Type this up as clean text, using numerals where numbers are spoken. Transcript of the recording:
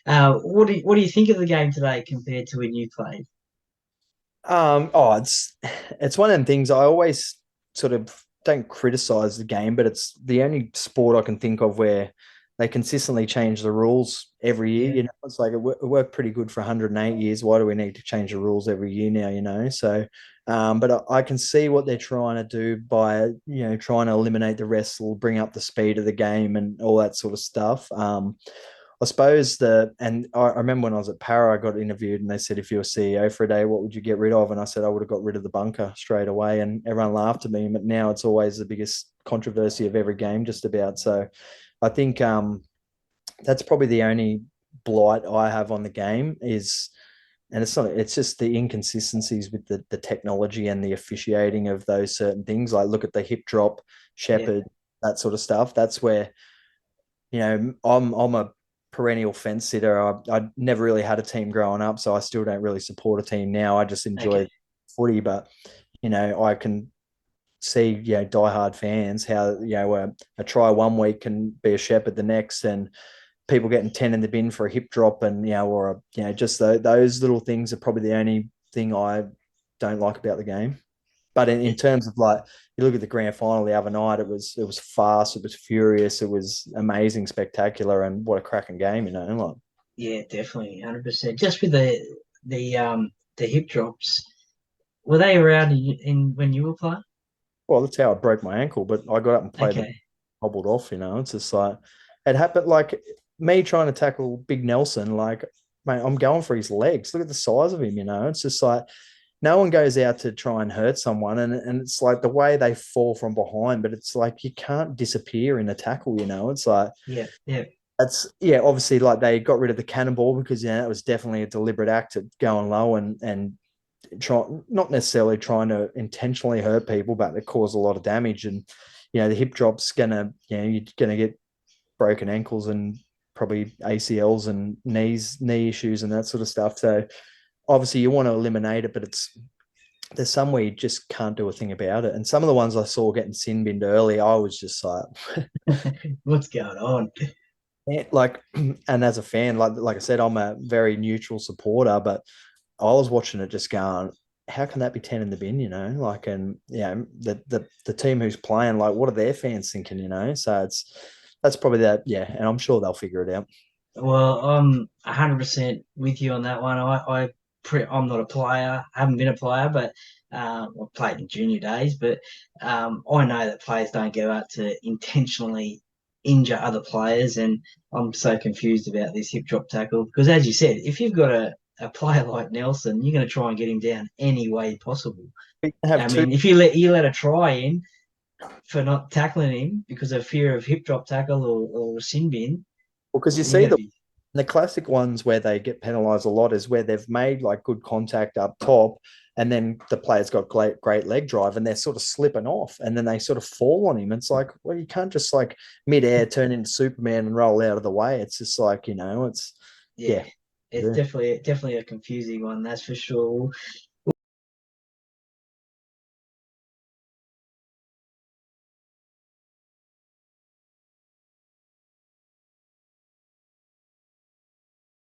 What do you think of the game today compared to when you played? It's one of them things. I always sort of don't criticize the game, but it's the only sport I can think of where they consistently change the rules every year. Yeah, It's like it worked pretty good for 108 years. Why do we need to change the rules every year now? So, but I can see what they're trying to do by trying to eliminate the wrestle, bring up the speed of the game, and all that sort of stuff. I suppose and I remember when I was at Para, I got interviewed and they said, if you were CEO for a day, what would you get rid of? And I said, I would have got rid of the bunker straight away. And everyone laughed at me. But now it's always the biggest controversy of every game, just about. So I think that's probably the only blight I have on the game is, and it's not, it's just the inconsistencies with the technology and the officiating of those certain things. Like look at the hip drop, yeah, shepherd, that sort of stuff. That's where I'm a perennial fence sitter. I never really had a team growing up, so I still don't really support a team now. I just enjoy okay, footy, but I can see diehard fans how a try one week can be a shepherd the next, and people getting 10 in the bin for a hip drop, and or just those little things are probably the only thing I don't like about the game. But in yeah, terms of like you look at the grand final the other night, it was fast, it was furious, it was amazing, spectacular, and what a cracking game, like yeah, definitely, 100%. Just with the hip drops, were they around in when you were playing? well, that's how I broke my ankle, but I got up and played them Okay, hobbled off. It's just like it happened like me trying to tackle Big Nelson, like mate, I'm going for his legs. Look at the size of him. It's just like no one goes out to try and hurt someone, and it's like the way they fall from behind, but it's like you can't disappear in a tackle. It's like yeah, yeah, that's yeah, obviously like they got rid of the cannonball because that was definitely a deliberate act of going low and try not necessarily trying to intentionally hurt people, but it caused a lot of damage. And the hip drop's gonna you're gonna get broken ankles and probably ACLs and knee issues and that sort of stuff. So obviously you want to eliminate it, but there's some where you just can't do a thing about it. And some of the ones I saw getting sin binned early, I was just like, what's going on? like, and as a fan, like I said, I'm a very neutral supporter, but I was watching it just going, how can that be 10 in the bin, Like, and the team who's playing, like, what are their fans thinking? So that's probably that, yeah, and I'm sure they'll figure it out. Well, I'm 100% with you on that one. I'm not a player. I haven't been a player, but I played in junior days. But I know that players don't go out to intentionally injure other players, and I'm so confused about this hip drop tackle because, as you said, if you've got a player like Nelson, you're going to try and get him down any way possible. We can have I two, mean, if you let a try in for not tackling him because of fear of hip drop tackle or a sin bin, because you you're see going to the be the classic ones where they get penalized a lot is where they've made like good contact up top, and then the player's got great leg drive and they're sort of slipping off and then they sort of fall on him. It's like, well, you can't just like mid-air turn into Superman and roll out of the way. It's just like, it's yeah, yeah. it's definitely a confusing one, that's for sure.